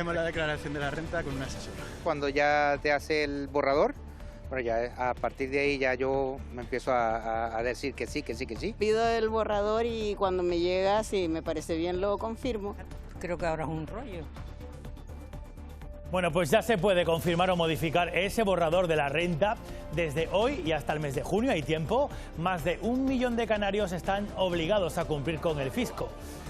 hacemos la declaración de la renta con un asesor. Cuando ya te hace el borrador, bueno, ya a partir de ahí ya yo me empiezo a decir que sí, que sí, que sí. Pido el borrador y cuando me llega, si me parece bien, lo confirmo. Creo que ahora es un rollo. Bueno, pues ya se puede confirmar o modificar ese borrador de la renta. Desde hoy y hasta el mes de junio hay tiempo. Más de 1 millón de canarios están obligados a cumplir con el fisco.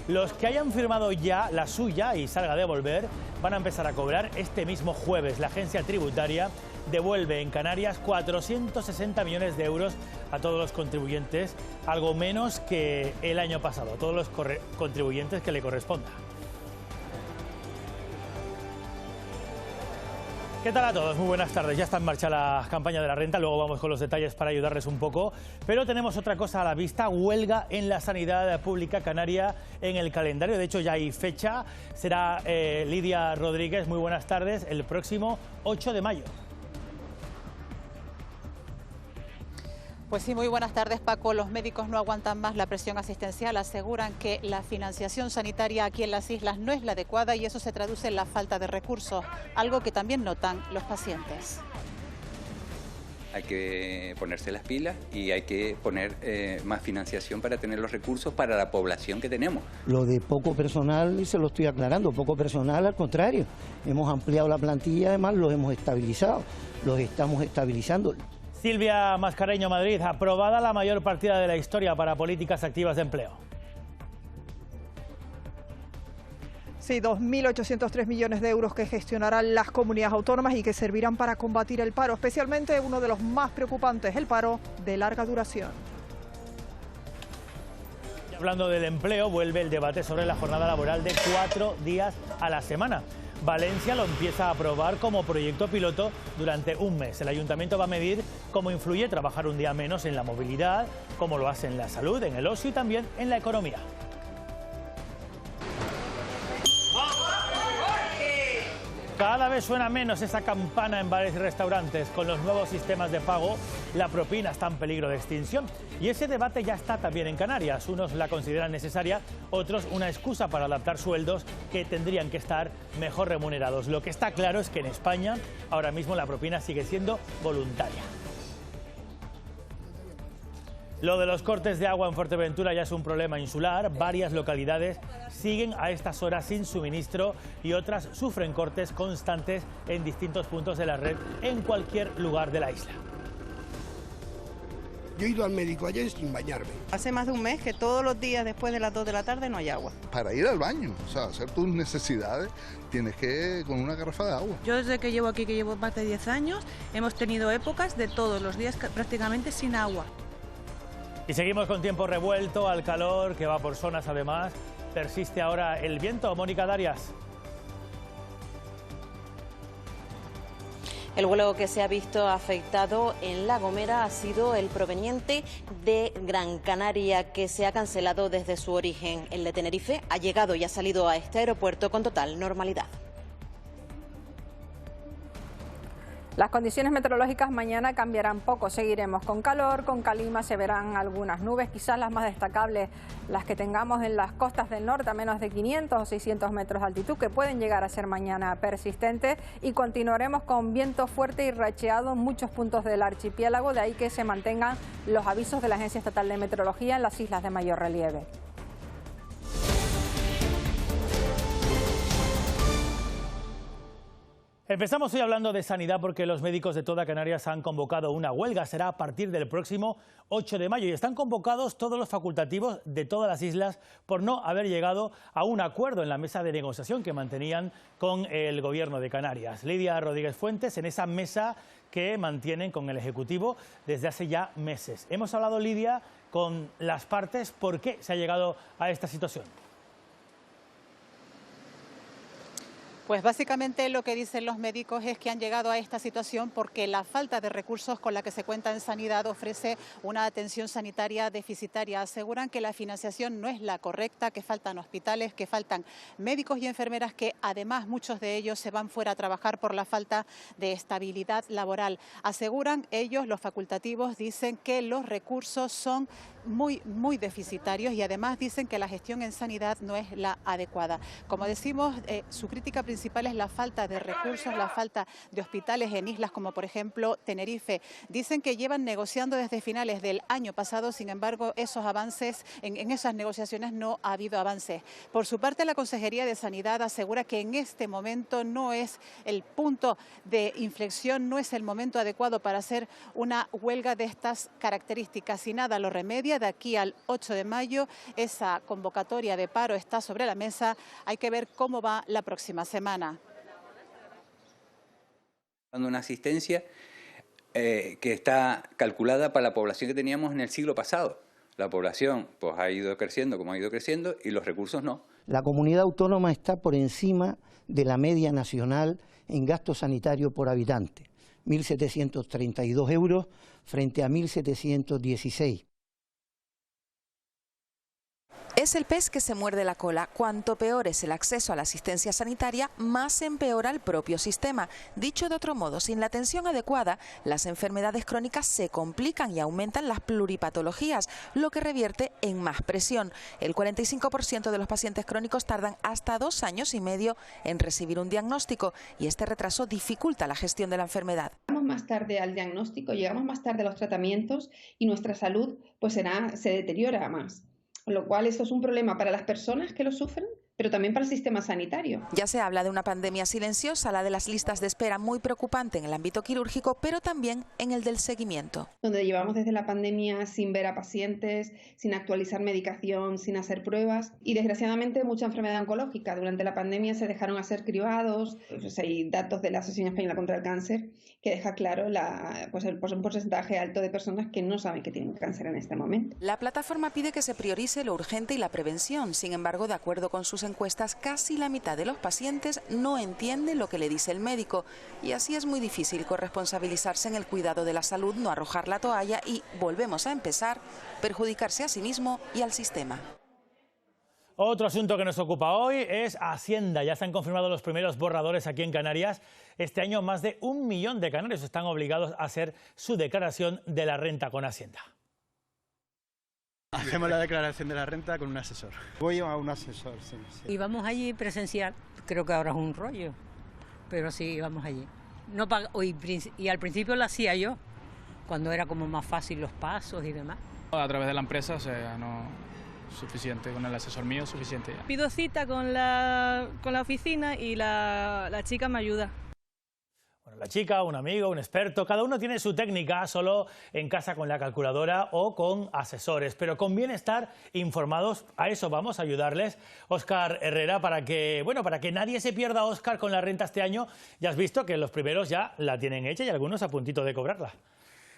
Los que hayan firmado ya la suya y salga a devolver van a empezar a cobrar este mismo jueves. La agencia tributaria devuelve en Canarias 460 millones de euros a todos los contribuyentes, algo menos que el año pasado, a todos los contribuyentes que le corresponda. ¿Qué tal a todos? Muy buenas tardes. Ya está en marcha la campaña de la renta, luego vamos con los detalles para ayudarles un poco. Pero tenemos otra cosa a la vista, huelga en la sanidad pública canaria en el calendario. De hecho, ya hay fecha. Será Lidia Rodríguez, muy buenas tardes, el próximo 8 de mayo. Pues sí, muy buenas tardes, Paco. Los médicos no aguantan más la presión asistencial. Aseguran que la financiación sanitaria aquí en las islas no es la adecuada y eso se traduce en la falta de recursos, algo que también notan los pacientes. Hay que ponerse las pilas y hay que poner más financiación para tener los recursos para la población que tenemos. Lo de poco personal, y se lo estoy aclarando, poco personal al contrario. Hemos ampliado la plantilla, además los hemos estabilizado, los estamos estabilizando. Silvia Mascareño, Madrid, aprobada la mayor partida de la historia para políticas activas de empleo. Sí, 2.803 millones de euros que gestionarán las comunidades autónomas y que servirán para combatir el paro, especialmente uno de los más preocupantes, el paro de larga duración. Y hablando del empleo, vuelve el debate sobre la jornada laboral de 4 días a la semana. Valencia lo empieza a aprobar como proyecto piloto durante un mes. El ayuntamiento va a medir cómo influye trabajar un día menos en la movilidad, cómo lo hace en la salud, en el ocio y también en la economía. Cada vez suena menos esa campana en bares y restaurantes. Con los nuevos sistemas de pago, la propina está en peligro de extinción. Y ese debate ya está también en Canarias. Unos la consideran necesaria, otros una excusa para adaptar sueldos que tendrían que estar mejor remunerados. Lo que está claro es que en España ahora mismo la propina sigue siendo voluntaria. Lo de los cortes de agua en Fuerteventura ya es un problema insular. Varias localidades siguen a estas horas sin suministro y otras sufren cortes constantes en distintos puntos de la red en cualquier lugar de la isla. Yo he ido al médico ayer sin bañarme. Hace más de un mes que todos los días después de las 2 de la tarde no hay agua. Para ir al baño, o sea, hacer tus necesidades, tienes que con una garrafa de agua. Yo desde que llevo aquí, que llevo más de 10 años, hemos tenido épocas de todos los días prácticamente sin agua. Y seguimos con tiempo revuelto, al calor que va por zonas además. Persiste ahora el viento. Mónica Darias. El vuelo que se ha visto afectado en La Gomera ha sido el proveniente de Gran Canaria, que se ha cancelado desde su origen. El de Tenerife ha llegado y ha salido a este aeropuerto con total normalidad. Las condiciones meteorológicas mañana cambiarán poco, seguiremos con calor, con calima, se verán algunas nubes, quizás las más destacables las que tengamos en las costas del norte a menos de 500 o 600 metros de altitud, que pueden llegar a ser mañana persistentes, y continuaremos con viento fuerte y racheado en muchos puntos del archipiélago, de ahí que se mantengan los avisos de la Agencia Estatal de Meteorología en las islas de mayor relieve. Empezamos hoy hablando de sanidad porque los médicos de toda Canarias han convocado una huelga. Será a partir del próximo 8 de mayo y están convocados todos los facultativos de todas las islas por no haber llegado a un acuerdo en la mesa de negociación que mantenían con el Gobierno de Canarias. Lidia Rodríguez Fuentes, en esa mesa que mantienen con el Ejecutivo desde hace ya meses. Hemos hablado, Lidia, con las partes. ¿Por qué se ha llegado a esta situación? Pues básicamente lo que dicen los médicos es que han llegado a esta situación porque la falta de recursos con la que se cuenta en sanidad ofrece una atención sanitaria deficitaria. Aseguran que la financiación no es la correcta, que faltan hospitales, que faltan médicos y enfermeras, que además muchos de ellos se van fuera a trabajar por la falta de estabilidad laboral. Aseguran ellos, los facultativos, dicen que los recursos son muy deficitarios y además dicen que la gestión en sanidad no es la adecuada. Como decimos, su crítica principal es la falta de recursos, la falta de hospitales en islas como por ejemplo Tenerife. Dicen que llevan negociando desde finales del año pasado, sin embargo esos avances, en esas negociaciones no ha habido avances. Por su parte, la Consejería de Sanidad asegura que en este momento no es el punto de inflexión, no es el momento adecuado para hacer una huelga de estas características. Si nada lo remedia, de aquí al 8 de mayo esa convocatoria de paro está sobre la mesa. Hay que ver cómo va la próxima semana. Una asistencia que está calculada para la población que teníamos en el siglo pasado. La población pues ha ido creciendo como ha ido creciendo y los recursos no. La comunidad autónoma está por encima de la media nacional en gasto sanitario por habitante, 1.732 euros frente a 1.716. Es el pez que se muerde la cola. Cuanto peor es el acceso a la asistencia sanitaria, más empeora el propio sistema. Dicho de otro modo, sin la atención adecuada, las enfermedades crónicas se complican y aumentan las pluripatologías, lo que revierte en más presión. El 45% de los pacientes crónicos tardan hasta 2 años y medio en recibir un diagnóstico y este retraso dificulta la gestión de la enfermedad. Llegamos más tarde al diagnóstico, llegamos más tarde a los tratamientos y nuestra salud pues se deteriora más. Con lo cual esto es un problema para las personas que lo sufren, pero también para el sistema sanitario. Ya se habla de una pandemia silenciosa, la de las listas de espera muy preocupante en el ámbito quirúrgico, pero también en el del seguimiento. Donde llevamos desde la pandemia sin ver a pacientes, sin actualizar medicación, sin hacer pruebas y desgraciadamente mucha enfermedad oncológica. Durante la pandemia se dejaron hacer cribados, pues hay datos de la Asociación Española contra el Cáncer que deja claro un porcentaje alto de personas que no saben que tienen cáncer en este momento. La plataforma pide que se priorice lo urgente y la prevención. Sin embargo, de acuerdo con sus encuestas, casi la mitad de los pacientes no entiende lo que le dice el médico. Y así es muy difícil corresponsabilizarse en el cuidado de la salud, no arrojar la toalla y, volvemos a empezar, perjudicarse a sí mismo y al sistema. Otro asunto que nos ocupa hoy es Hacienda. Ya se han confirmado los primeros borradores aquí en Canarias. Este año más de 1 millón de canarios están obligados a hacer su declaración de la renta con Hacienda. Hacemos la declaración de la renta con un asesor. Voy a un asesor, sí. Y vamos allí presencial. Creo que ahora es un rollo, pero sí, vamos allí. No y al principio lo hacía yo, cuando era como más fácil los pasos y demás. A través de la empresa, o sea, no suficiente, con el asesor mío suficiente ya. Pido cita con la oficina y la chica me ayuda. Bueno, la chica, un amigo, un experto, cada uno tiene su técnica, solo en casa con la calculadora o con asesores, pero conviene estar informados. A eso vamos a ayudarles. Óscar Herrera, para que nadie se pierda, Óscar, con la renta este año. Ya has visto que los primeros ya la tienen hecha y algunos a puntito de cobrarla.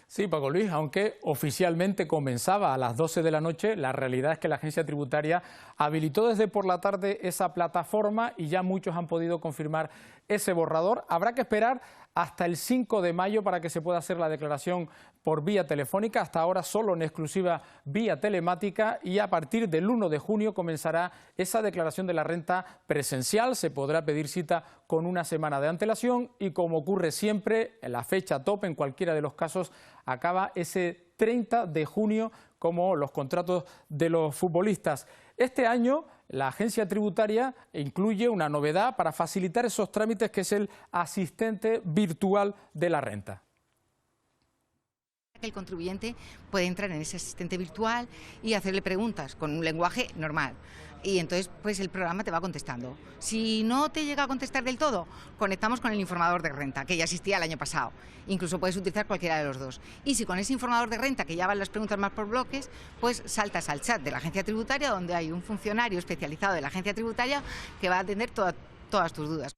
Sí, Paco Luis, aunque oficialmente comenzaba a las 12 de la noche, la realidad es que la agencia tributaria habilitó desde por la tarde esa plataforma y ya muchos han podido confirmar ese borrador. Habrá que esperar hasta el 5 de mayo para que se pueda hacer la declaración por vía telefónica, hasta ahora solo en exclusiva vía telemática, y a partir del 1 de junio comenzará esa declaración de la renta presencial. Se podrá pedir cita con una semana de antelación y, como ocurre siempre, la fecha tope en cualquiera de los casos acaba ese 30 de junio, como los contratos de los futbolistas. Este año la agencia tributaria incluye una novedad para facilitar esos trámites, que es el asistente virtual de la renta. El contribuyente puede entrar en ese asistente virtual y hacerle preguntas con un lenguaje normal. Y entonces pues el programa te va contestando. Si no te llega a contestar del todo, conectamos con el informador de renta, que ya existía el año pasado. Incluso puedes utilizar cualquiera de los dos. Y si con ese informador de renta, que ya van las preguntas más por bloques, pues saltas al chat de la agencia tributaria, donde hay un funcionario especializado de la agencia tributaria que va a atender todas tus dudas.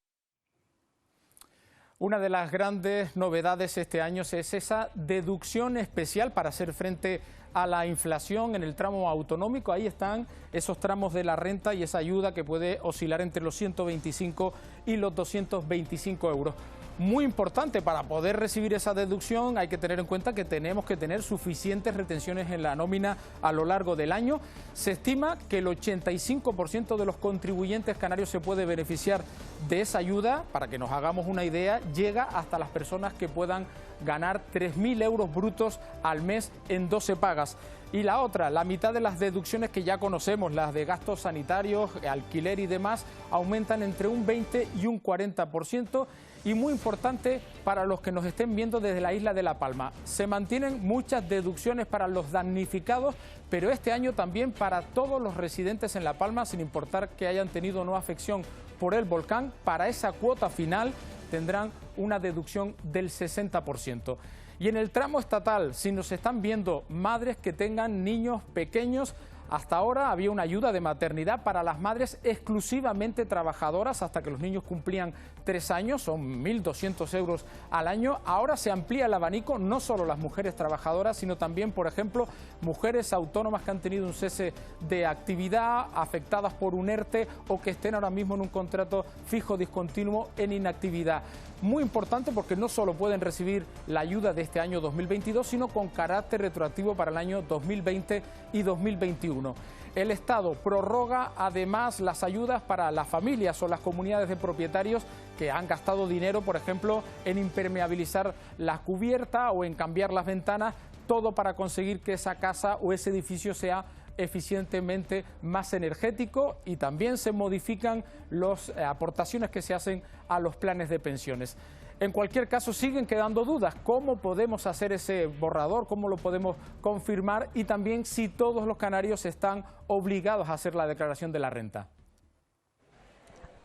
Una de las grandes novedades este año es esa deducción especial para hacer frente a la inflación en el tramo autonómico. Ahí están esos tramos de la renta y esa ayuda que puede oscilar entre los 125 y los 225 euros. Muy importante, para poder recibir esa deducción hay que tener en cuenta que tenemos que tener suficientes retenciones en la nómina a lo largo del año. Se estima que el 85% de los contribuyentes canarios se puede beneficiar de esa ayuda. Para que nos hagamos una idea, llega hasta las personas que puedan ganar 3.000 euros brutos al mes en 12 pagas. Y la otra, la mitad de las deducciones que ya conocemos, las de gastos sanitarios, alquiler y demás, aumentan entre un 20 y un 40%. Y muy importante para los que nos estén viendo desde la isla de La Palma, se mantienen muchas deducciones para los damnificados, pero este año también para todos los residentes en La Palma, sin importar que hayan tenido o no afección por el volcán. Para esa cuota final tendrán una deducción del 60%. Y en el tramo estatal, si nos están viendo madres que tengan niños pequeños, hasta ahora había una ayuda de maternidad para las madres exclusivamente trabajadoras hasta que los niños cumplían 3 años, son 1.200 euros al año. Ahora se amplía el abanico, no solo las mujeres trabajadoras, sino también, por ejemplo, mujeres autónomas que han tenido un cese de actividad, afectadas por un ERTE o que estén ahora mismo en un contrato fijo discontinuo en inactividad. Muy importante porque no solo pueden recibir la ayuda de este año 2022, sino con carácter retroactivo para el año 2020 y 2021. El Estado prorroga además las ayudas para las familias o las comunidades de propietarios que han gastado dinero, por ejemplo, en impermeabilizar la cubierta o en cambiar las ventanas, todo para conseguir que esa casa o ese edificio sea eficientemente más energético, y también se modifican las aportaciones que se hacen a los planes de pensiones. En cualquier caso, siguen quedando dudas. ¿Cómo podemos hacer ese borrador? ¿Cómo lo podemos confirmar? Y también si todos los canarios están obligados a hacer la declaración de la renta.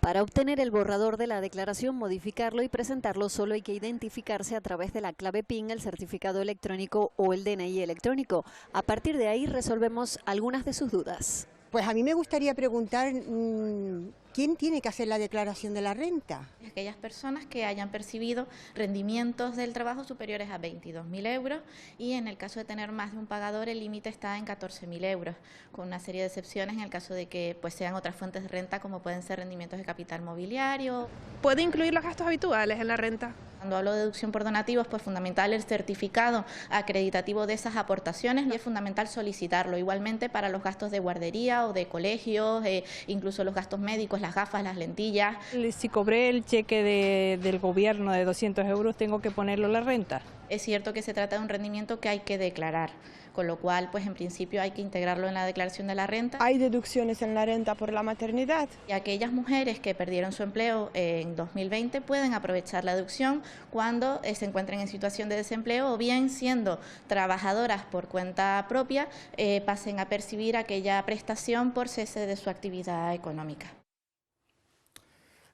Para obtener el borrador de la declaración, modificarlo y presentarlo, solo hay que identificarse a través de la clave PIN, el certificado electrónico o el DNI electrónico. A partir de ahí resolvemos algunas de sus dudas. Pues a mí me gustaría preguntar, ¿quién tiene que hacer la declaración de la renta? Aquellas personas que hayan percibido rendimientos del trabajo superiores a 22.000 euros, y en el caso de tener más de un pagador el límite está en 14.000 euros, con una serie de excepciones en el caso de que pues sean otras fuentes de renta, como pueden ser rendimientos de capital mobiliario. ¿Puede incluir los gastos habituales en la renta? Cuando hablo de deducción por donativos, pues fundamental el certificado acreditativo de esas aportaciones, y es fundamental solicitarlo igualmente para los gastos de guardería o de colegios, incluso los gastos médicos, las gafas, las lentillas. Si cobré el cheque del gobierno de 200 euros, ¿tengo que ponerlo en la renta? Es cierto que se trata de un rendimiento que hay que declarar, con lo cual, pues en principio hay que integrarlo en la declaración de la renta. ¿Hay deducciones en la renta por la maternidad? Y aquellas mujeres que perdieron su empleo en 2020 pueden aprovechar la deducción cuando se encuentren en situación de desempleo, o bien siendo trabajadoras por cuenta propia, pasen a percibir aquella prestación por cese de su actividad económica.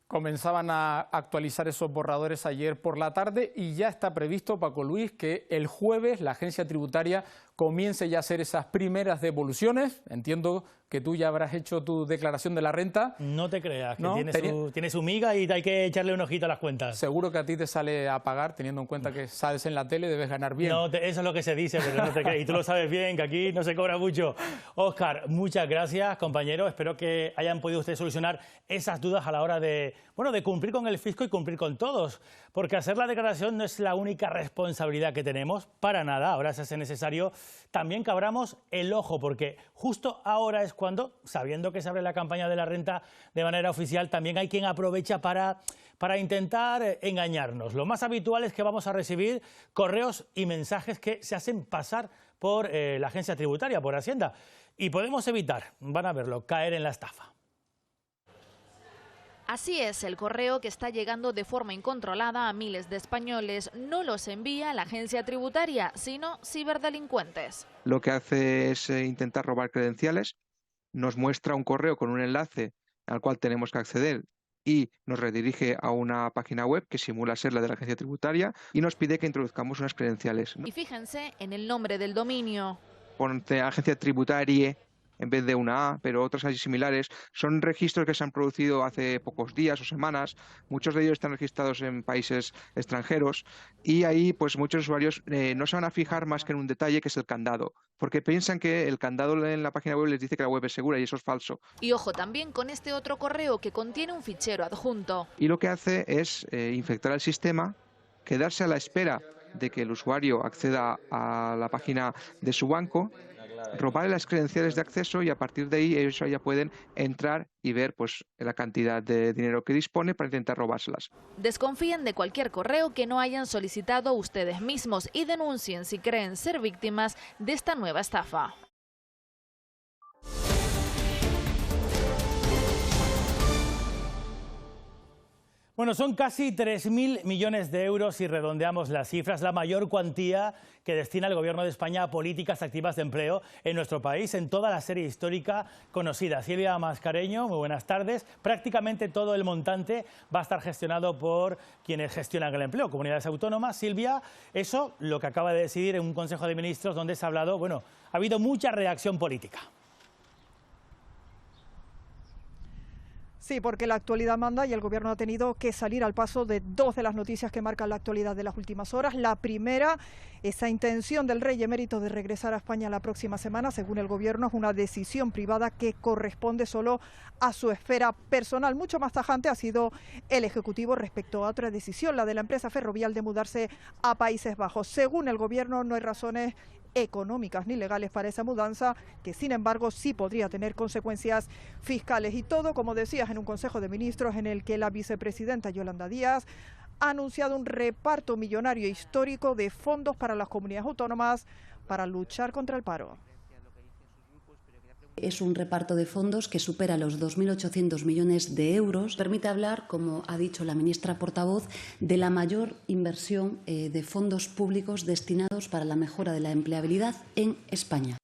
Comenzaban a actualizar esos borradores ayer por la tarde y ya está previsto, Paco Luis, que el jueves la agencia tributaria comience ya a hacer esas primeras devoluciones. Entiendo que tú ya habrás hecho tu declaración de la renta. No te creas, que ¿no? tiene su miga y hay que echarle un ojito a las cuentas. Seguro que a ti te sale a pagar, teniendo en cuenta que sales en la tele, debes ganar bien. No, eso es lo que se dice, pero no te creas. Y tú lo sabes bien, que aquí no se cobra mucho. Óscar, muchas gracias, compañero. Espero que hayan podido ustedes solucionar esas dudas a la hora de cumplir con el fisco y cumplir con todos. Porque hacer la declaración no es la única responsabilidad que tenemos, para nada. Ahora se hace necesario también que abramos el ojo, porque justo ahora es cuando, sabiendo que se abre la campaña de la renta de manera oficial, también hay quien aprovecha para intentar engañarnos. Lo más habitual es que vamos a recibir correos y mensajes que se hacen pasar por la agencia tributaria, por Hacienda. Y podemos evitar, van a verlo, caer en la estafa. Así es, el correo que está llegando de forma incontrolada a miles de españoles no los envía la agencia tributaria, sino ciberdelincuentes. Lo que hace es intentar robar credenciales, nos muestra un correo con un enlace al cual tenemos que acceder y nos redirige a una página web que simula ser la de la agencia tributaria y nos pide que introduzcamos unas credenciales, ¿no? Y fíjense en el nombre del dominio. Ponte agencia tributaria en vez de una A, pero otras así similares. Son registros que se han producido hace pocos días o semanas. Muchos de ellos están registrados en países extranjeros y ahí pues muchos usuarios no se van a fijar más que en un detalle, que es el candado, porque piensan que el candado en la página web les dice que la web es segura y eso es falso. Y ojo también con este otro correo que contiene un fichero adjunto. Y lo que hace es infectar el sistema, quedarse a la espera de que el usuario acceda a la página de su banco, robarle las credenciales de acceso y a partir de ahí ellos ya pueden entrar y ver pues la cantidad de dinero que dispone para intentar robárselas. Desconfíen de cualquier correo que no hayan solicitado ustedes mismos y denuncien si creen ser víctimas de esta nueva estafa. Bueno, son casi 3.000 millones de euros si redondeamos las cifras, la mayor cuantía que destina el Gobierno de España a políticas activas de empleo en nuestro país en toda la serie histórica conocida. Silvia Mascareño, muy buenas tardes. Prácticamente todo el montante va a estar gestionado por quienes gestionan el empleo, comunidades autónomas. Silvia, eso lo que acaba de decidir en un Consejo de Ministros donde se ha hablado, bueno, ha habido mucha reacción política. Sí, porque la actualidad manda y el Gobierno ha tenido que salir al paso de dos de las noticias que marcan la actualidad de las últimas horas. La primera, esa intención del rey emérito de regresar a España la próxima semana, según el Gobierno, es una decisión privada que corresponde solo a su esfera personal. Mucho más tajante ha sido el Ejecutivo respecto a otra decisión, la de la empresa ferrovial de mudarse a Países Bajos. Según el Gobierno, no hay razones económicas ni legales para esa mudanza, que sin embargo sí podría tener consecuencias fiscales. Y todo, como decías, en un Consejo de Ministros en el que la vicepresidenta Yolanda Díaz ha anunciado un reparto millonario histórico de fondos para las comunidades autónomas para luchar contra el paro. Es un reparto de fondos que supera los 2.800 millones de euros. Permite hablar, como ha dicho la ministra portavoz, de la mayor inversión de fondos públicos destinados para la mejora de la empleabilidad en España.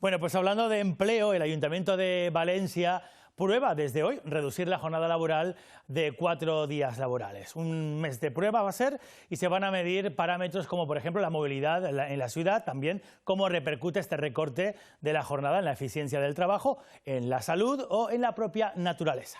Bueno, pues hablando de empleo, el Ayuntamiento de Valencia prueba desde hoy reducir la jornada laboral de 4 días laborales. Un mes de prueba va a ser y se van a medir parámetros como, por ejemplo, la movilidad en la ciudad, también cómo repercute este recorte de la jornada en la eficiencia del trabajo, en la salud o en la propia naturaleza.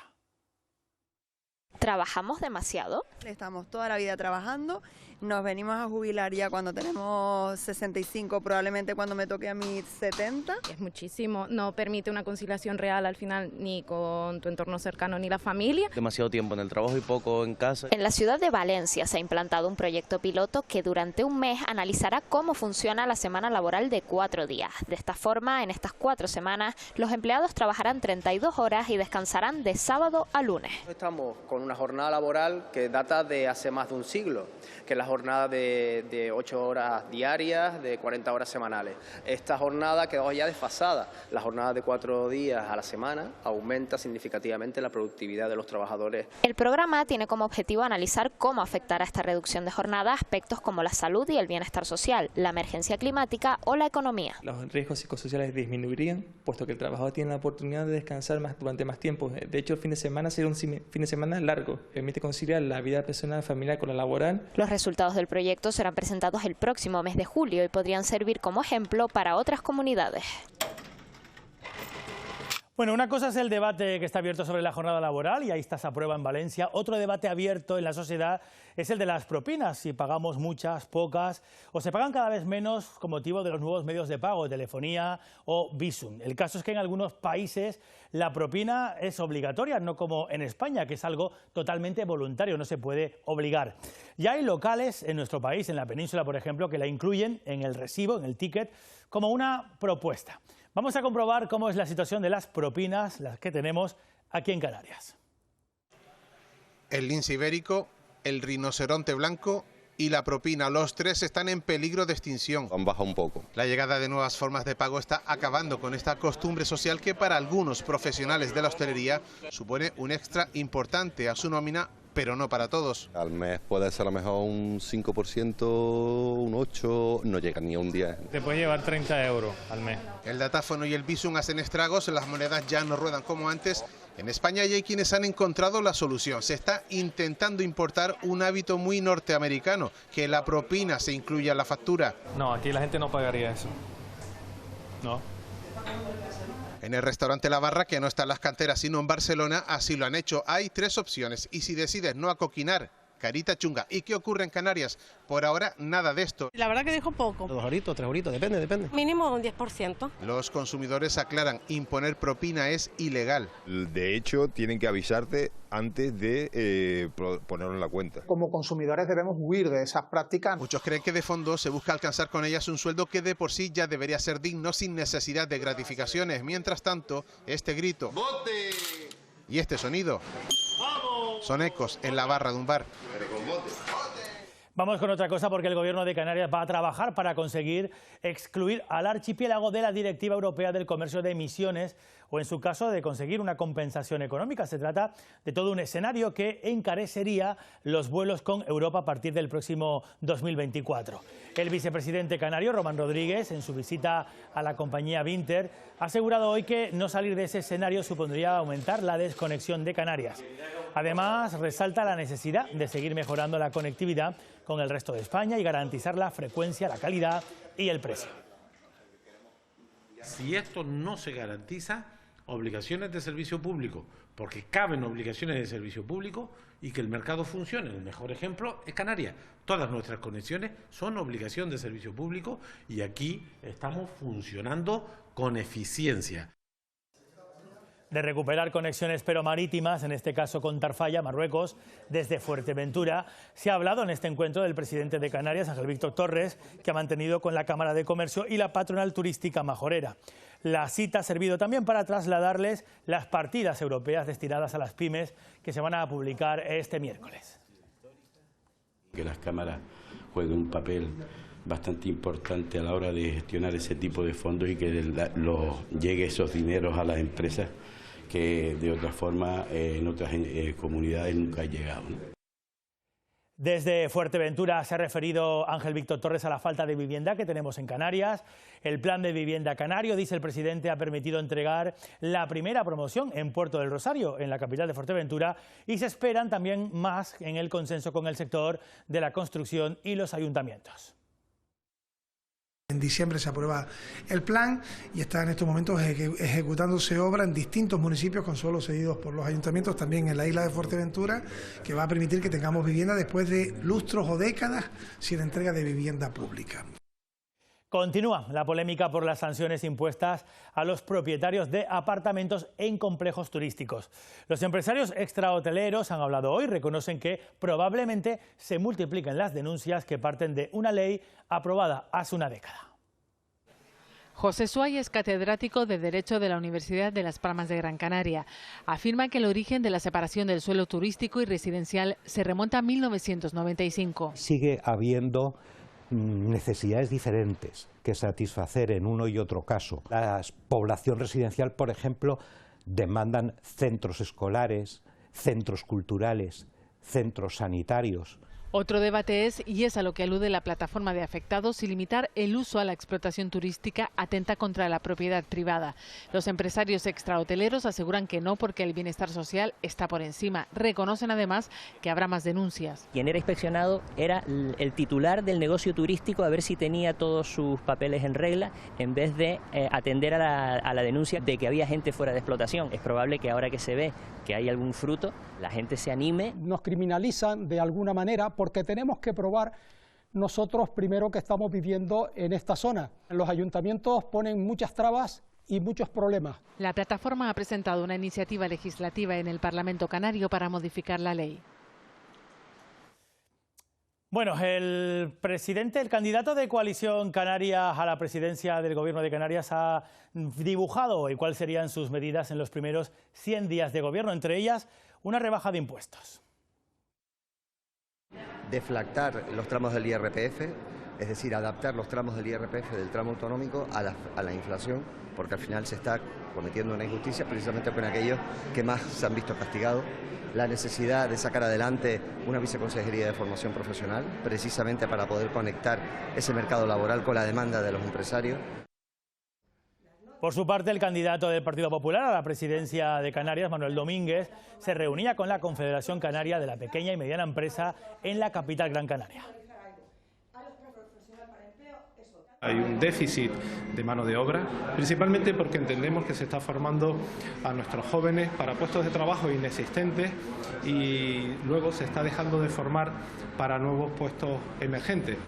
¿Trabajamos demasiado? Estamos toda la vida trabajando, nos venimos a jubilar ya cuando tenemos 65, probablemente cuando me toque a mí 70. Es muchísimo, no permite una conciliación real al final ni con tu entorno cercano ni la familia. Demasiado tiempo en el trabajo y poco en casa. En la ciudad de Valencia se ha implantado un proyecto piloto que durante un mes analizará cómo funciona la semana laboral de 4 días. De esta forma, en estas 4 semanas, los empleados trabajarán 32 horas y descansarán de sábado a lunes. Estamos con una jornada laboral que data de hace más de un siglo, que es la jornada de 8 horas diarias, de 40 horas semanales. Esta jornada quedó ya desfasada. La jornada de 4 días a la semana aumenta significativamente la productividad de los trabajadores. El programa tiene como objetivo analizar cómo afectará esta reducción de jornada aspectos como la salud y el bienestar social, la emergencia climática o la economía. Los riesgos psicosociales disminuirían, puesto que el trabajador tiene la oportunidad de descansar durante más tiempo. De hecho, el fin de semana será un fin de semana largo. Permite conciliar la vida personal familiar con la laboral. Los resultados del proyecto serán presentados el próximo mes de julio y podrían servir como ejemplo para otras comunidades. Bueno, una cosa es el debate que está abierto sobre la jornada laboral y ahí está esa prueba en Valencia. Otro debate abierto en la sociedad es el de las propinas, si pagamos muchas, pocas o se pagan cada vez menos con motivo de los nuevos medios de pago, telefonía o Bizum. El caso es que en algunos países la propina es obligatoria, no como en España, que es algo totalmente voluntario, no se puede obligar. Ya hay locales en nuestro país, en la península, por ejemplo, que la incluyen en el recibo, en el ticket, como una propuesta. Vamos a comprobar cómo es la situación de las propinas, las que tenemos aquí en Canarias. El lince ibérico, el rinoceronte blanco y la propina, los tres están en peligro de extinción. Han bajado un poco. La llegada de nuevas formas de pago está acabando con esta costumbre social que para algunos profesionales de la hostelería supone un extra importante a su nómina, pero no para todos. Al mes puede ser a lo mejor un 5%, un 8%, no llega ni a un 10%. Te puede llevar 30 euros al mes. El datáfono y el Bizum hacen estragos, las monedas ya no ruedan como antes. En España ya hay quienes han encontrado la solución. Se está intentando importar un hábito muy norteamericano, que la propina se incluya en la factura. No, aquí la gente no pagaría eso. No. En el restaurante La Barra, que no está en las canteras sino en Barcelona, así lo han hecho. Hay 3 opciones y si decides no acoquinar, carita chunga. ¿Y qué ocurre en Canarias? Por ahora nada de esto. La verdad que dejo poco. 2 euritos, 3 euritos, depende. Mínimo un 10%. Los consumidores aclaran, imponer propina es ilegal. De hecho, tienen que avisarte antes de ponerlo en la cuenta. Como consumidores debemos huir de esas prácticas. Muchos creen que de fondo se busca alcanzar con ellas un sueldo que de por sí ya debería ser digno sin necesidad de gratificaciones. Mientras tanto, este grito ¡bote! Y este sonido son ecos en la barra de un bar. Vamos con otra cosa porque el Gobierno de Canarias va a trabajar para conseguir excluir al archipiélago de la Directiva Europea del Comercio de Emisiones o, en su caso, de conseguir una compensación económica. Se trata de todo un escenario que encarecería los vuelos con Europa a partir del próximo 2024. El vicepresidente canario, Román Rodríguez, en su visita a la compañía Vinter, ha asegurado hoy que no salir de ese escenario supondría aumentar la desconexión de Canarias. Además, resalta la necesidad de seguir mejorando la conectividad con el resto de España y garantizar la frecuencia, la calidad y el precio. Si esto no se garantiza, obligaciones de servicio público, porque caben obligaciones de servicio público y que el mercado funcione. El mejor ejemplo es Canarias. Todas nuestras conexiones son obligación de servicio público y aquí estamos funcionando con eficiencia. De recuperar conexiones pero marítimas, en este caso con Tarfaya, Marruecos, desde Fuerteventura, se ha hablado en este encuentro del presidente de Canarias, Ángel Víctor Torres, que ha mantenido con la Cámara de Comercio y la patronal turística majorera. La cita ha servido también para trasladarles las partidas europeas destinadas a las pymes que se van a publicar este miércoles. Que las cámaras jueguen un papel bastante importante a la hora de gestionar ese tipo de fondos y que llegue esos dineros a las empresas que de otra forma en otras comunidades nunca ha llegado, ¿no? Desde Fuerteventura se ha referido Ángel Víctor Torres a la falta de vivienda que tenemos en Canarias. El plan de vivienda canario, dice el presidente, ha permitido entregar la primera promoción en Puerto del Rosario, en la capital de Fuerteventura, y se esperan también más en el consenso con el sector de la construcción y los ayuntamientos. En diciembre se aprueba el plan y está en estos momentos ejecutándose obra en distintos municipios con suelos cedidos por los ayuntamientos, también en la isla de Fuerteventura, que va a permitir que tengamos vivienda después de lustros o décadas sin entrega de vivienda pública. Continúa la polémica por las sanciones impuestas a los propietarios de apartamentos en complejos turísticos. Los empresarios extrahoteleros han hablado hoy, reconocen que probablemente se multipliquen las denuncias que parten de una ley aprobada hace una década. José Suárez es catedrático de Derecho de la Universidad de Las Palmas de Gran Canaria. Afirma que el origen de la separación del suelo turístico y residencial se remonta a 1995. Sigue habiendo necesidades diferentes que satisfacer en uno y otro caso. La población residencial, por ejemplo, demandan centros escolares, centros culturales, centros sanitarios. Otro debate es, y es a lo que alude la plataforma de afectados, si limitar el uso a la explotación turística atenta contra la propiedad privada. Los empresarios extrahoteleros aseguran que no, porque el bienestar social está por encima. Reconocen además que habrá más denuncias. Quien era inspeccionado era el titular del negocio turístico, a ver si tenía todos sus papeles en regla, en vez de atender a la denuncia de que había gente fuera de explotación. Es probable que ahora que se ve que hay algún fruto, la gente se anime. Nos criminalizan de alguna manera porque tenemos que probar nosotros primero que estamos viviendo en esta zona. Los ayuntamientos ponen muchas trabas y muchos problemas. La plataforma ha presentado una iniciativa legislativa en el Parlamento Canario para modificar la ley. Bueno, el candidato de Coalición Canaria a la presidencia del Gobierno de Canarias ha dibujado hoy cuáles serían sus medidas en los primeros 100 días de gobierno, entre ellas una rebaja de impuestos. Deflactar los tramos del IRPF, es decir, adaptar los tramos del IRPF del tramo autonómico a la inflación, porque al final se está cometiendo una injusticia precisamente con aquellos que más se han visto castigados. La necesidad de sacar adelante una viceconsejería de formación profesional, precisamente para poder conectar ese mercado laboral con la demanda de los empresarios. Por su parte, el candidato del Partido Popular a la presidencia de Canarias, Manuel Domínguez, se reunía con la Confederación Canaria de la Pequeña y Mediana Empresa en la capital Gran Canaria. Hay un déficit de mano de obra, principalmente porque entendemos que se está formando a nuestros jóvenes para puestos de trabajo inexistentes y luego se está dejando de formar para nuevos puestos emergentes.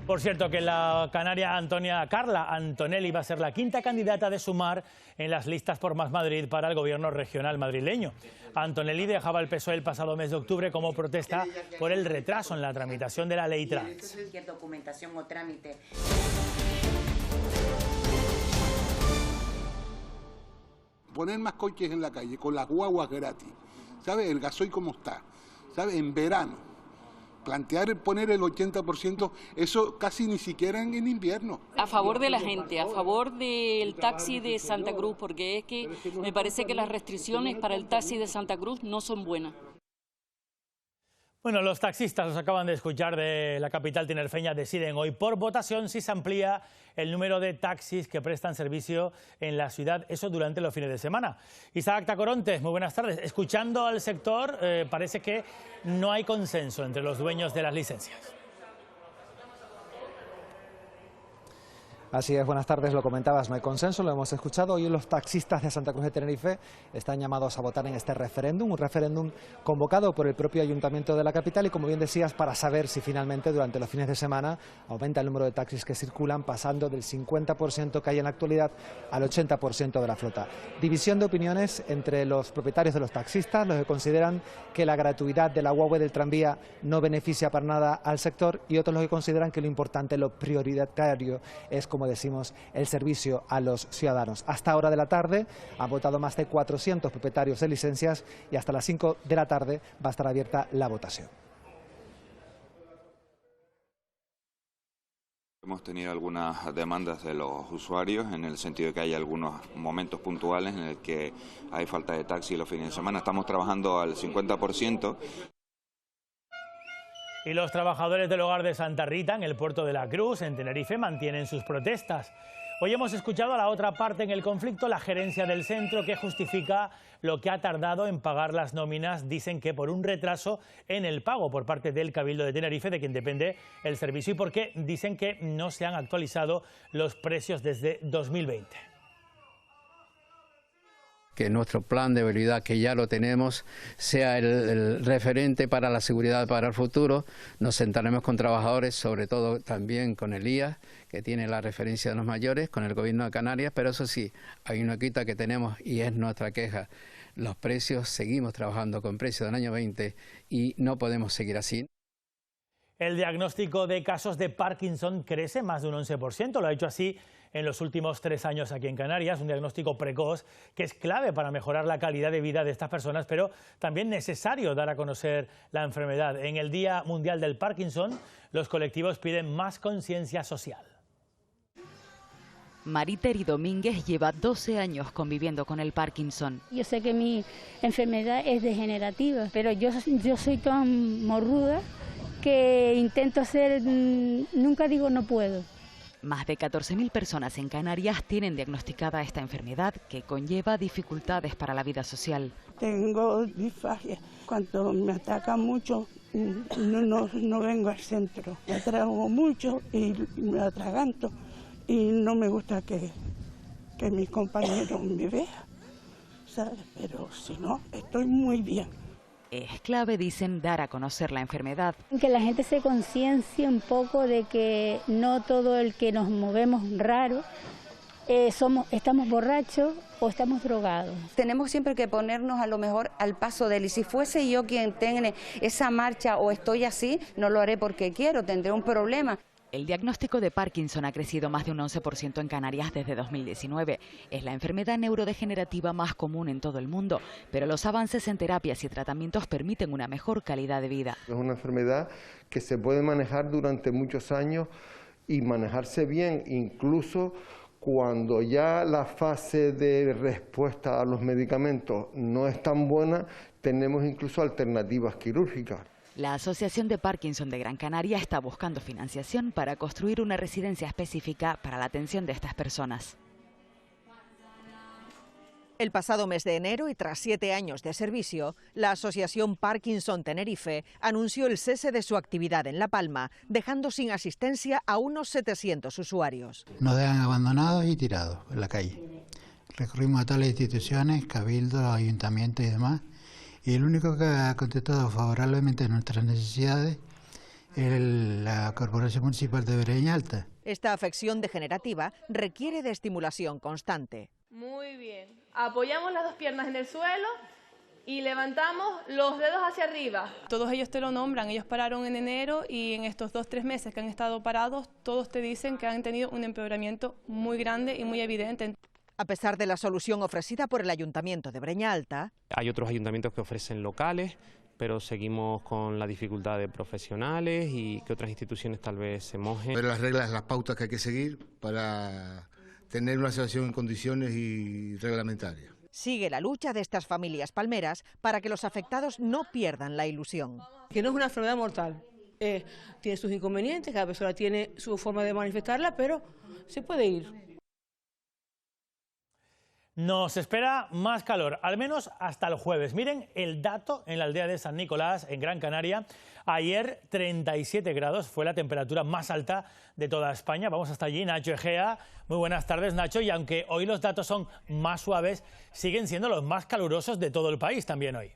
Por cierto, que la canaria Carla Antonelli va a ser la quinta candidata de Sumar en las listas por Más Madrid para el gobierno regional madrileño. Antonelli dejaba el PSOE el pasado mes de octubre como protesta por el retraso en la tramitación de la ley trans. Cualquier documentación o trámite. Poner más coches en la calle con las guaguas gratis, ¿sabe? El gasoil como está, ¿sabe? En verano. Plantear poner el 80%, eso casi ni siquiera en invierno. A favor de la gente, a favor del taxi de Santa Cruz, porque es que me parece que las restricciones para el taxi de Santa Cruz no son buenas. Bueno, los taxistas, los acaban de escuchar, de la capital tinerfeña, deciden hoy por votación si se amplía el número de taxis que prestan servicio en la ciudad, eso durante los fines de semana. Isaac Tacoronte, muy buenas tardes. Escuchando al sector, parece que no hay consenso entre los dueños de las licencias. Así es, buenas tardes, lo comentabas, no hay consenso, lo hemos escuchado. Hoy los taxistas de Santa Cruz de Tenerife están llamados a votar en este referéndum, un referéndum convocado por el propio Ayuntamiento de la capital y, como bien decías, para saber si finalmente durante los fines de semana aumenta el número de taxis que circulan, pasando del 50% que hay en la actualidad al 80% de la flota. División de opiniones entre los propietarios de los taxistas, los que consideran que la gratuidad de la guagua y del tranvía no beneficia para nada al sector, y otros los que consideran que lo importante, lo prioritario es, como decimos, el servicio a los ciudadanos. Hasta hora de la tarde han votado más de 400 propietarios de licencias y hasta las 5 de la tarde va a estar abierta la votación. Hemos tenido algunas demandas de los usuarios en el sentido de que hay algunos momentos puntuales en el que hay falta de taxi los fines de semana. Estamos trabajando al 50%. Y los trabajadores del hogar de Santa Rita, en el puerto de la Cruz, en Tenerife, mantienen sus protestas. Hoy hemos escuchado a la otra parte en el conflicto, la gerencia del centro, que justifica lo que ha tardado en pagar las nóminas. Dicen que por un retraso en el pago por parte del Cabildo de Tenerife, de quien depende el servicio, y porque dicen que no se han actualizado los precios desde 2020. Que nuestro plan de viabilidad, que ya lo tenemos, sea el referente para la seguridad para el futuro. Nos sentaremos con trabajadores, sobre todo también con el IA, que tiene la referencia de los mayores, con el Gobierno de Canarias, pero eso sí, hay una quita que tenemos y es nuestra queja. Los precios, seguimos trabajando con precios del año 20 y no podemos seguir así. El diagnóstico de casos de Parkinson crece más de un 11%, lo ha hecho así en los últimos 3 años aquí en Canarias, un diagnóstico precoz que es clave para mejorar la calidad de vida de estas personas, pero también necesario dar a conocer la enfermedad. En el Día Mundial del Parkinson, los colectivos piden más conciencia social. Mariteri Domínguez lleva 12 años conviviendo con el Parkinson. Yo sé que mi enfermedad es degenerativa, pero yo soy tan morruda que intento hacer, nunca digo no puedo. Más de 14.000 personas en Canarias tienen diagnosticada esta enfermedad, que conlleva dificultades para la vida social. Tengo disfagia. Cuando me ataca mucho, no vengo al centro. Me atrago mucho y me atraganto. Y no me gusta que mis compañeros me vean, ¿sabes? Pero si no, estoy muy bien. Es clave, dicen, dar a conocer la enfermedad. Que la gente se conciencie un poco de que no todo el que nos movemos raro estamos borrachos o estamos drogados. Tenemos siempre que ponernos a lo mejor al paso de él, y si fuese yo quien tenga esa marcha o estoy así, no lo haré porque quiero, tendré un problema. El diagnóstico de Parkinson ha crecido más de un 11% en Canarias desde 2019. Es la enfermedad neurodegenerativa más común en todo el mundo, pero los avances en terapias y tratamientos permiten una mejor calidad de vida. Es una enfermedad que se puede manejar durante muchos años y manejarse bien, incluso cuando ya la fase de respuesta a los medicamentos no es tan buena, tenemos incluso alternativas quirúrgicas. La Asociación de Parkinson de Gran Canaria está buscando financiación para construir una residencia específica para la atención de estas personas. El pasado mes de enero y tras 7 años de servicio, la Asociación Parkinson Tenerife anunció el cese de su actividad en La Palma, dejando sin asistencia a unos 700 usuarios. Nos dejan abandonados y tirados en la calle. Recurrimos a todas las instituciones, cabildos, ayuntamientos y demás, y el único que ha contestado favorablemente a nuestras necesidades es la Corporación Municipal de Breña Alta. Esta afección degenerativa requiere de estimulación constante. Muy bien. Apoyamos las 2 piernas en el suelo y levantamos los dedos hacia arriba. Todos ellos te lo nombran, ellos pararon en enero y en estos 2-3 meses que han estado parados, todos te dicen que han tenido un empeoramiento muy grande y muy evidente. A pesar de la solución ofrecida por el Ayuntamiento de Breña Alta, hay otros ayuntamientos que ofrecen locales, pero seguimos con la dificultad de profesionales y que otras instituciones tal vez se mojen. Ver las reglas, las pautas que hay que seguir para tener una asociación en condiciones y reglamentarias. sigue la lucha de estas familias palmeras para que los afectados no pierdan la ilusión. Que no es una enfermedad mortal, tiene sus inconvenientes, cada persona tiene su forma de manifestarla, pero se puede ir. Nos espera más calor, al menos hasta el jueves. Miren el dato en la aldea de San Nicolás, en Gran Canaria. Ayer 37 grados fue la temperatura más alta de toda España. Vamos hasta allí, Nacho Egea. Muy buenas tardes, Nacho. Y aunque hoy los datos son más suaves, siguen siendo los más calurosos de todo el país también hoy.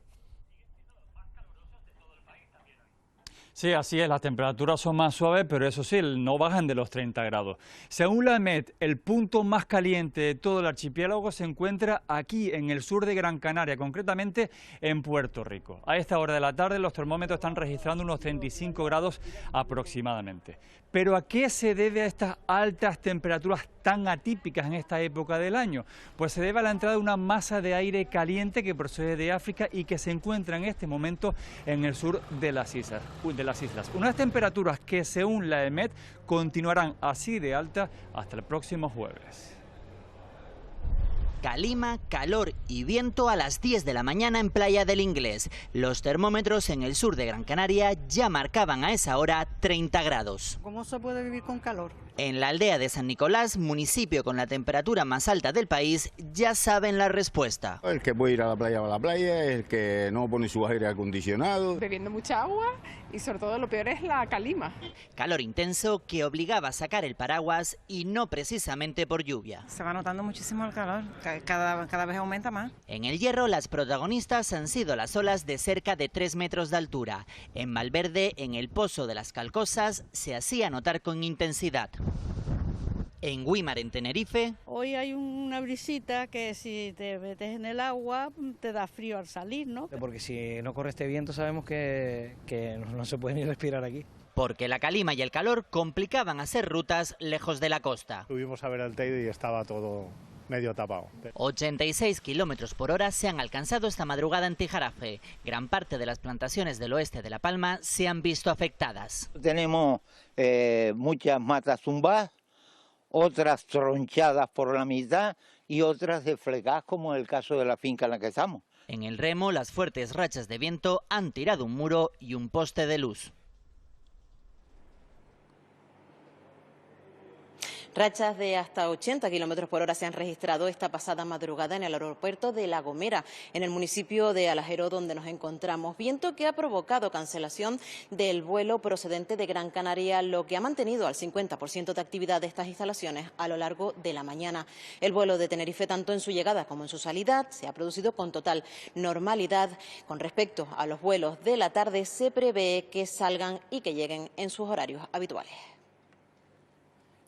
Sí, así es, las temperaturas son más suaves, pero eso sí, no bajan de los 30 grados. Según la EMET, el punto más caliente de todo el archipiélago se encuentra aquí, en el sur de Gran Canaria, concretamente en Puerto Rico. A esta hora de la tarde los termómetros están registrando unos 35 grados aproximadamente. ¿Pero a qué se debe a estas altas temperaturas tan atípicas en esta época del año? Pues se debe a la entrada de una masa de aire caliente que procede de África y que se encuentra en este momento en el sur de las islas. Unas temperaturas que, según la EMET, continuarán así de altas hasta el próximo jueves. Calima, calor y viento a las 10 de la mañana en Playa del Inglés. Los termómetros en el sur de Gran Canaria ya marcaban a esa hora 30 grados. ¿Cómo se puede vivir con calor? En la aldea de San Nicolás, municipio con la temperatura más alta del país, ya saben la respuesta. El que puede ir a la playa va a la playa, el que no pone su aire acondicionado. Bebiendo mucha agua y sobre todo lo peor es la calima. Calor intenso que obligaba a sacar el paraguas y no precisamente por lluvia. Se va notando muchísimo el calor, cada vez aumenta más. En el Hierro las protagonistas han sido las olas de cerca de 3 metros de altura. En Malverde, en el Pozo de las Calcosas, se hacía notar con intensidad. En Güímar, en Tenerife... Hoy hay una brisita que si te metes en el agua te da frío al salir, ¿no? Porque si no corre este viento sabemos que no se puede ni respirar aquí. Porque la calima y el calor complicaban hacer rutas lejos de la costa. Subimos a ver el Teide y estaba todo medio tapado. 86 kilómetros por hora se han alcanzado esta madrugada en Tijarafe. Gran parte de las plantaciones del oeste de La Palma se han visto afectadas. Tenemos muchas matas tumbadas, otras tronchadas por la mitad y otras desflegadas, como el caso de la finca en la que estamos. En el Remo, las fuertes rachas de viento han tirado un muro y un poste de luz. Rachas de hasta 80 kilómetros por hora se han registrado esta pasada madrugada en el aeropuerto de La Gomera, en el municipio de Alajero, donde nos encontramos. Viento que ha provocado cancelación del vuelo procedente de Gran Canaria, lo que ha mantenido al 50% de actividad de estas instalaciones a lo largo de la mañana. El vuelo de Tenerife, tanto en su llegada como en su salida, se ha producido con total normalidad. Con respecto a los vuelos de la tarde, se prevé que salgan y que lleguen en sus horarios habituales.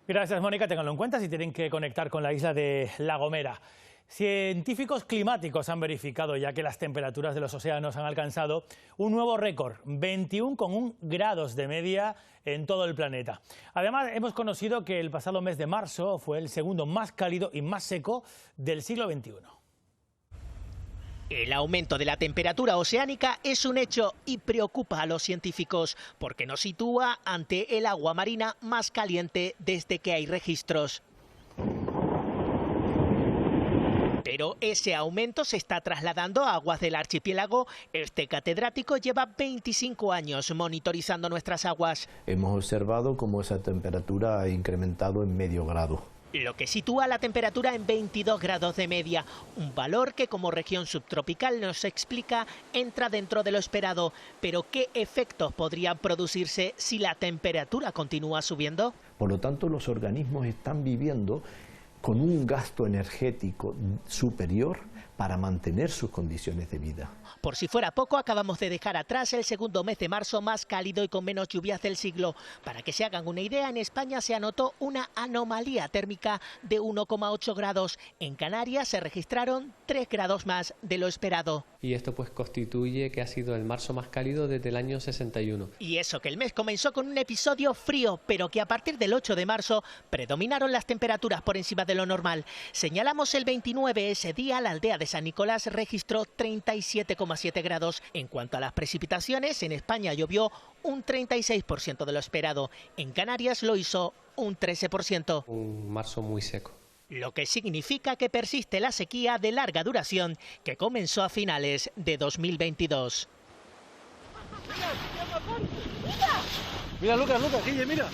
Gracias, Mónica. Ténganlo en cuenta si tienen que conectar con la isla de La Gomera. Científicos climáticos han verificado ya que las temperaturas de los océanos han alcanzado un nuevo récord, 21,1 grados de media en todo el planeta. Además, hemos conocido que el pasado mes de marzo fue el segundo más cálido y más seco del siglo XXI. El aumento de la temperatura oceánica es un hecho y preocupa a los científicos porque nos sitúa ante el agua marina más caliente desde que hay registros. Pero ese aumento se está trasladando a aguas del archipiélago. Este catedrático lleva 25 años monitorizando nuestras aguas. Hemos observado cómo esa temperatura ha incrementado en medio grado. lo que sitúa la temperatura en 22 grados de media, un valor que como región subtropical nos explica entra dentro de lo esperado. Pero ¿qué efectos podrían producirse si la temperatura continúa subiendo? Por lo tanto, los organismos están viviendo con un gasto energético superior para mantener sus condiciones de vida. Por si fuera poco, acabamos de dejar atrás el segundo mes de marzo más cálido y con menos lluvias del siglo. Para que se hagan una idea, en España se anotó una anomalía térmica de 1,8 grados. En Canarias se registraron 3 grados más de lo esperado. Y esto pues constituye que ha sido el marzo más cálido desde el año 61. Y eso que el mes comenzó con un episodio frío, pero que a partir del 8 de marzo predominaron las temperaturas por encima de lo normal. Señalamos el 29, ese día la aldea de San Nicolás registró 37,7 grados. En cuanto a las precipitaciones, en España llovió un 36% de lo esperado. En Canarias lo hizo un 13%. Un marzo muy seco. Lo que significa que persiste la sequía de larga duración que comenzó a finales de 2022. Mira, Lucas, Guille, mira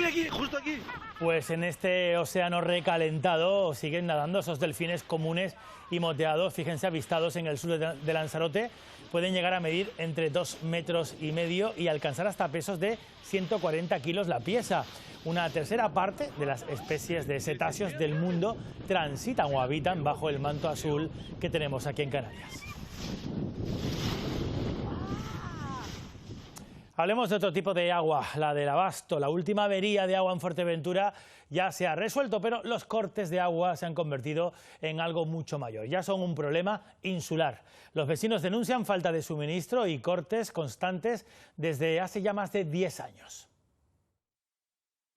aquí, justo aquí. Pues en este océano recalentado siguen nadando esos delfines comunes y moteados, fíjense, avistados en el sur de Lanzarote. Pueden llegar a medir entre 2,5 metros y alcanzar hasta pesos de 140 kilos la pieza. Una tercera parte de las especies de cetáceos del mundo transitan o habitan bajo el manto azul que tenemos aquí en Canarias. Hablemos de otro tipo de agua, la del abasto. La última avería de agua en Fuerteventura ya se ha resuelto, pero los cortes de agua se han convertido en algo mucho mayor. Ya son un problema insular. Los vecinos denuncian falta de suministro y cortes constantes desde hace ya más de 10 años.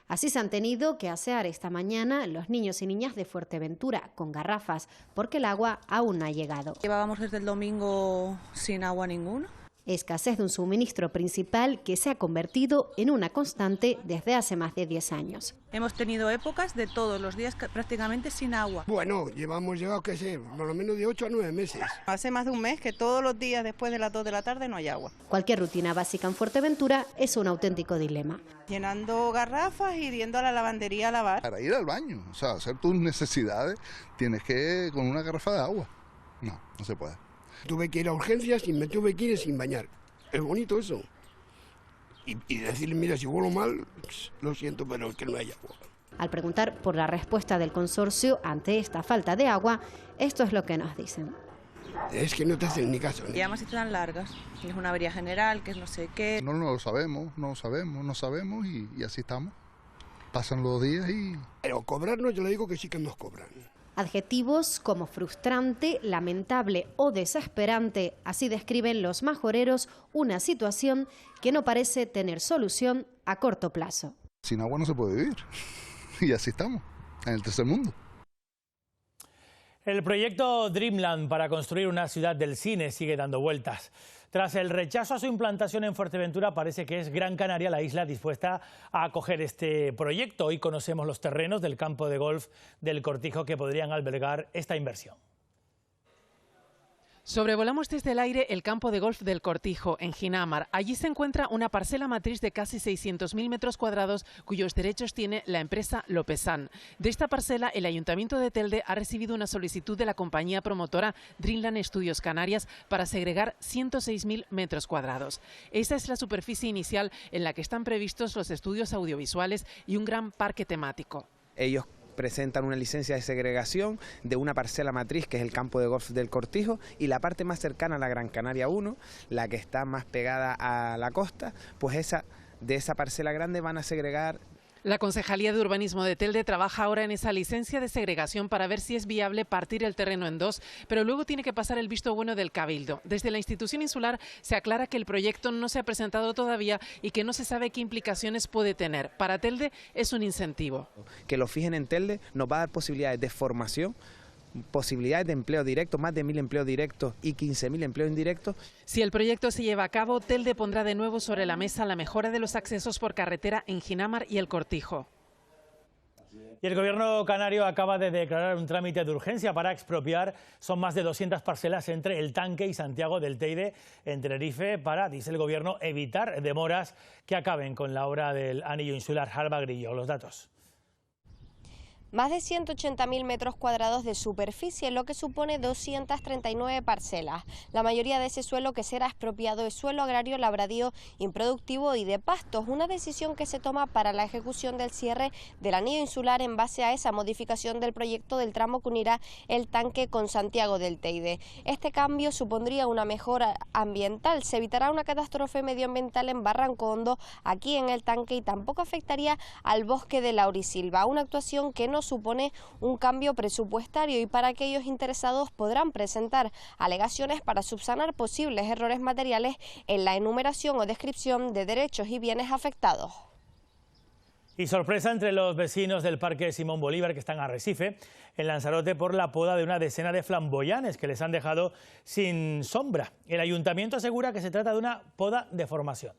Así se han tenido que asear esta mañana los niños y niñas de Fuerteventura con garrafas, porque el agua aún no ha llegado. Llevábamos desde el domingo sin agua ninguna. Escasez de un suministro principal que se ha convertido en una constante desde hace más de 10 años. Hemos tenido épocas de todos los días prácticamente sin agua. Bueno, hemos llegado, qué sé, por lo menos de 8 a 9 meses. Hace más de un mes que todos los días después de las 2 de la tarde no hay agua. Cualquier rutina básica en Fuerteventura es un auténtico dilema. Llenando garrafas y yendo a la lavandería a lavar. Para ir al baño, o sea, hacer tus necesidades, tienes que con una garrafa de agua. No se puede. Tuve que ir a urgencias y me tuve que ir sin bañar. Es bonito eso. Y decirle, mira, si huelo mal, lo siento, pero es que no hay agua. Al preguntar por la respuesta del consorcio ante esta falta de agua, esto es lo que nos dicen. Es que no te hacen ni caso. Llamas y te dan largas. Es una avería general, que es no sé qué. No lo sabemos y así estamos. Pasan los días y... Pero cobrarnos, yo le digo que sí que nos cobran. Adjetivos como frustrante, lamentable o desesperante, así describen los majoreros una situación que no parece tener solución a corto plazo. Sin agua no se puede vivir y así estamos, en el tercer mundo. El proyecto Dreamland para construir una ciudad del cine sigue dando vueltas. Tras el rechazo a su implantación en Fuerteventura, parece que es Gran Canaria la isla dispuesta a acoger este proyecto. Hoy conocemos los terrenos del campo de golf del Cortijo que podrían albergar esta inversión. Sobrevolamos desde el aire el campo de golf del Cortijo, en Ginamar. Allí se encuentra una parcela matriz de casi 600.000 metros cuadrados, cuyos derechos tiene la empresa Lopesan. De esta parcela, el Ayuntamiento de Telde ha recibido una solicitud de la compañía promotora Dreamland Estudios Canarias para segregar 106.000 metros cuadrados. Esa es la superficie inicial en la que están previstos los estudios audiovisuales y un gran parque temático. Ellos presentan una licencia de segregación de una parcela matriz que es el campo de golf del Cortijo y la parte más cercana a la Gran Canaria 1, la que está más pegada a la costa, pues de esa parcela grande van a segregar. La Concejalía de Urbanismo de Telde trabaja ahora en esa licencia de segregación para ver si es viable partir el terreno en dos, pero luego tiene que pasar el visto bueno del Cabildo. Desde la institución insular se aclara que el proyecto no se ha presentado todavía y que no se sabe qué implicaciones puede tener. Para Telde es un incentivo. Que lo fijen en Telde nos va a dar posibilidades de formación, posibilidades de empleo directo, más de 1.000 empleos directos y 15.000 empleos indirectos. Si el proyecto se lleva a cabo, Telde pondrá de nuevo sobre la mesa la mejora de los accesos por carretera en Ginamar y el Cortijo. Y el gobierno canario acaba de declarar un trámite de urgencia para expropiar. Son más de 200 parcelas entre El Tanque y Santiago del Teide, en Tenerife, para, dice el gobierno, evitar demoras que acaben con la obra del anillo insular. Alba Grillo, los datos. Más de 180.000 metros cuadrados de superficie, lo que supone 239 parcelas. La mayoría de ese suelo que será expropiado es suelo agrario labradío, improductivo y de pastos, una decisión que se toma para la ejecución del cierre del anillo insular en base a esa modificación del proyecto del tramo que unirá el tanque con Santiago del Teide. Este cambio supondría una mejora ambiental, se evitará una catástrofe medioambiental en Barranco Hondo, aquí en el tanque, y tampoco afectaría al bosque de Laurisilva, una actuación que no supone un cambio presupuestario y para aquellos interesados podrán presentar alegaciones para subsanar posibles errores materiales en la enumeración o descripción de derechos y bienes afectados. Y sorpresa entre los vecinos del Parque Simón Bolívar, que están en Arrecife, en Lanzarote, por la poda de una decena de flamboyanes que les han dejado sin sombra. El ayuntamiento asegura que se trata de una poda de formación.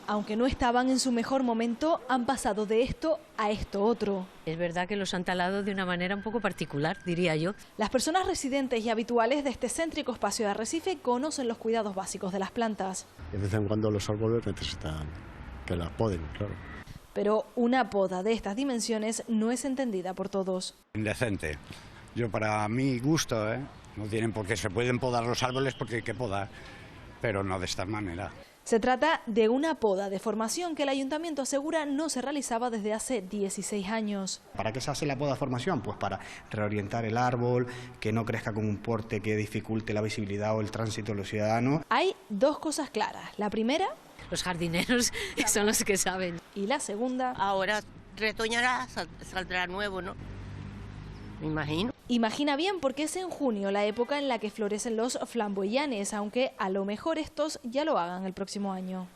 Aunque no estaban en su mejor momento, han pasado de esto a esto otro. Es verdad que los han talado de una manera un poco particular, diría yo. Las personas residentes y habituales de este céntrico espacio de Arrecife conocen los cuidados básicos de las plantas. De vez en cuando los árboles necesitan que las poden, claro. Pero una poda de estas dimensiones no es entendida por todos. Indecente. Yo, para mi gusto, no tienen por qué, se pueden podar los árboles porque hay que podar, pero no de esta manera. Se trata de una poda de formación que el ayuntamiento asegura no se realizaba desde hace 16 años. ¿Para qué se hace la poda de formación? Pues para reorientar el árbol, que no crezca con un porte que dificulte la visibilidad o el tránsito de los ciudadanos. Hay dos cosas claras. La primera, los jardineros son los que saben. Y la segunda, ahora retoñará, saldrá nuevo, ¿no? Me imagino. Imagina bien, porque es en junio la época en la que florecen los flamboyanes, aunque a lo mejor estos ya lo hagan el próximo año.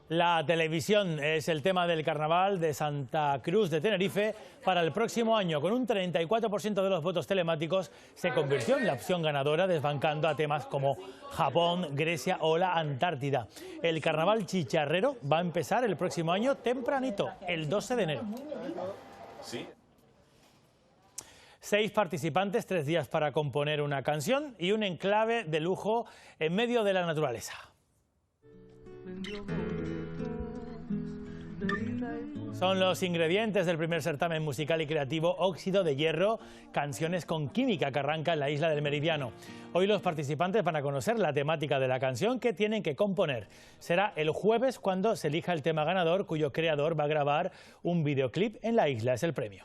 La televisión es el tema del carnaval de Santa Cruz de Tenerife para el próximo año. Con un 34% de los votos telemáticos se convirtió en la opción ganadora, desbancando a temas como Japón, Grecia o la Antártida. El carnaval chicharrero va a empezar el próximo año tempranito, el 12 de enero. Sí. 6 participantes, 3 días para componer una canción y un enclave de lujo en medio de la naturaleza. Son los ingredientes del primer certamen musical y creativo Óxido de Hierro, canciones con química, que arranca en la isla del Meridiano. Hoy los participantes van a conocer la temática de la canción que tienen que componer. Será el jueves cuando se elija el tema ganador, cuyo creador va a grabar un videoclip en la isla. Es el premio.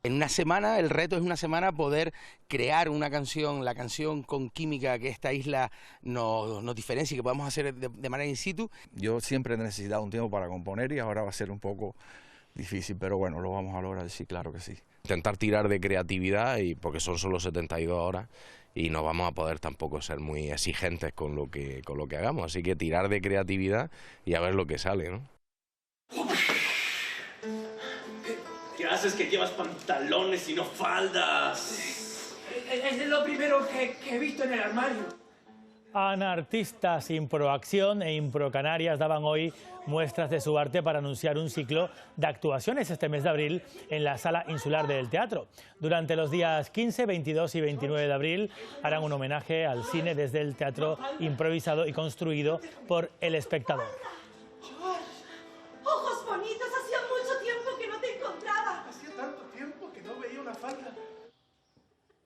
En una semana, el reto es una semana poder crear una canción, la canción con química que esta isla nos diferencia y que podamos hacer de manera in situ. Yo siempre he necesitado un tiempo para componer y ahora va a ser un poco difícil, pero bueno, lo vamos a lograr, sí, claro que sí. Intentar tirar de creatividad, y porque son solo 72 horas y no vamos a poder tampoco ser muy exigentes con lo que hagamos, así que tirar de creatividad y a ver lo que sale, ¿no? ¿Qué haces que llevas pantalones y no faldas? Es lo primero que he visto en el armario. Anartistas Improacción e Improcanarias daban hoy muestras de su arte para anunciar un ciclo de actuaciones este mes de abril en la Sala Insular del Teatro. Durante los días 15, 22 y 29 de abril harán un homenaje al cine desde el teatro improvisado y construido por El Espectador. ¡Ojos bonitos! Hacía mucho tiempo que no te encontraba. Hacía tanto tiempo que no veía una falda.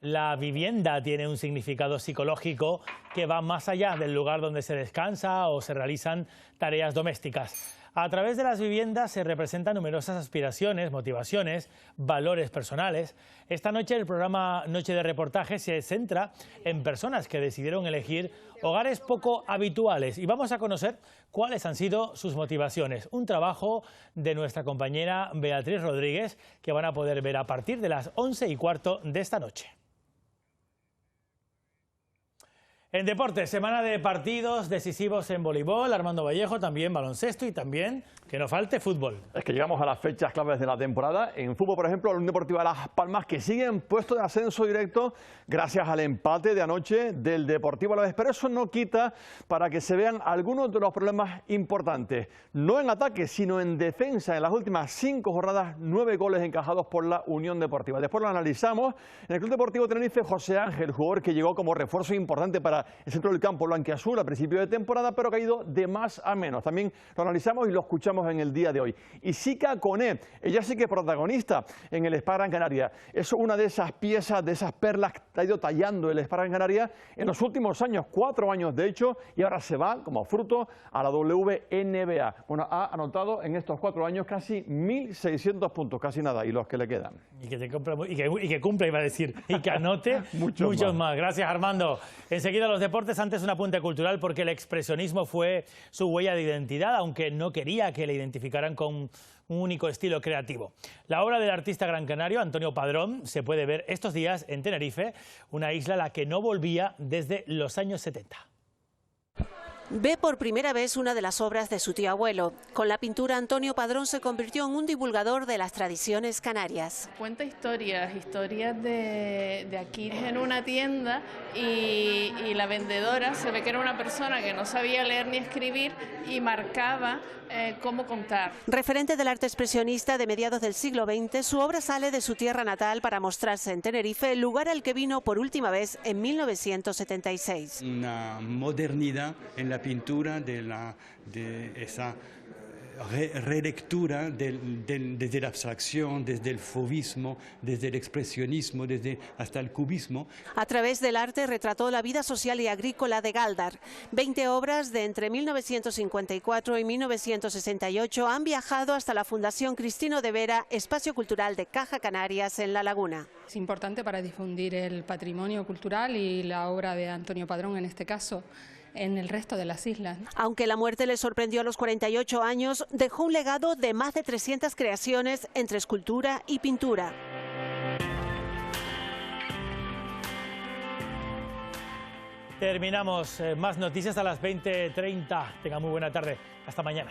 La vivienda tiene un significado psicológico que va más allá del lugar donde se descansa o se realizan tareas domésticas. A través de las viviendas se representan numerosas aspiraciones, motivaciones, valores personales. Esta noche el programa Noche de Reportaje se centra en personas que decidieron elegir hogares poco habituales y vamos a conocer cuáles han sido sus motivaciones. Un trabajo de nuestra compañera Beatriz Rodríguez que van a poder ver a partir de las 11:15 de esta noche. En deportes, semana de partidos decisivos en voleibol, Armando Vallejo, también baloncesto y también, que no falte, fútbol. Es que llegamos a las fechas claves de la temporada. En fútbol, por ejemplo, la Unión Deportiva Las Palmas, que sigue en puesto de ascenso directo gracias al empate de anoche del Deportivo Alavés. Pero eso no quita para que se vean algunos de los problemas importantes. No en ataque, sino en defensa. En las últimas 5 jornadas, 9 goles encajados por la Unión Deportiva. Después lo analizamos. En el Club Deportivo Tenerife, José Ángel, jugador que llegó como refuerzo importante para para el centro del campo blanquiazul a principio de temporada, pero ha caído de más a menos. También lo analizamos y lo escuchamos en el día de hoy. Y Sica Koné, ella sí que es protagonista en el Spa Gran Canaria. Es una de esas piezas, de esas perlas que ha ido tallando el Spa Gran Canaria en los últimos años, 4 años de hecho, y ahora se va como fruto a la WNBA. Bueno, ha anotado en estos 4 años casi 1.600 puntos, casi nada, y los que le quedan. Y que cumpla, iba a decir, y que anote muchos más. Gracias, Armando. Enseguida los deportes, antes un apunte cultural, porque el expresionismo fue su huella de identidad, aunque no quería que le identificaran con un único estilo creativo. La obra del artista gran canario Antonio Padrón se puede ver estos días en Tenerife, una isla a la que no volvía desde los años 70. Ve por primera vez una de las obras de su tío abuelo. Con la pintura, Antonio Padrón se convirtió en un divulgador de las tradiciones canarias. Cuenta historias de aquí en una tienda y la vendedora se ve que era una persona que no sabía leer ni escribir y marcaba cómo contar. Referente del arte expresionista de mediados del siglo XX, su obra sale de su tierra natal para mostrarse en Tenerife, el lugar al que vino por última vez en 1976. Una modernidad en la pintura de esa relectura desde la abstracción, desde el fauvismo, desde el expresionismo, hasta el cubismo. A través del arte retrató la vida social y agrícola de Gáldar. 20 obras de entre 1954 y 1968 han viajado hasta la Fundación Cristino de Vera, espacio cultural de Caja Canarias en La Laguna. Es importante para difundir el patrimonio cultural y la obra de Antonio Padrón, en este caso, en el resto de las islas. Aunque la muerte le sorprendió a los 48 años, dejó un legado de más de 300 creaciones entre escultura y pintura. Terminamos. Más noticias a las 20:30. Tenga muy buena tarde. Hasta mañana.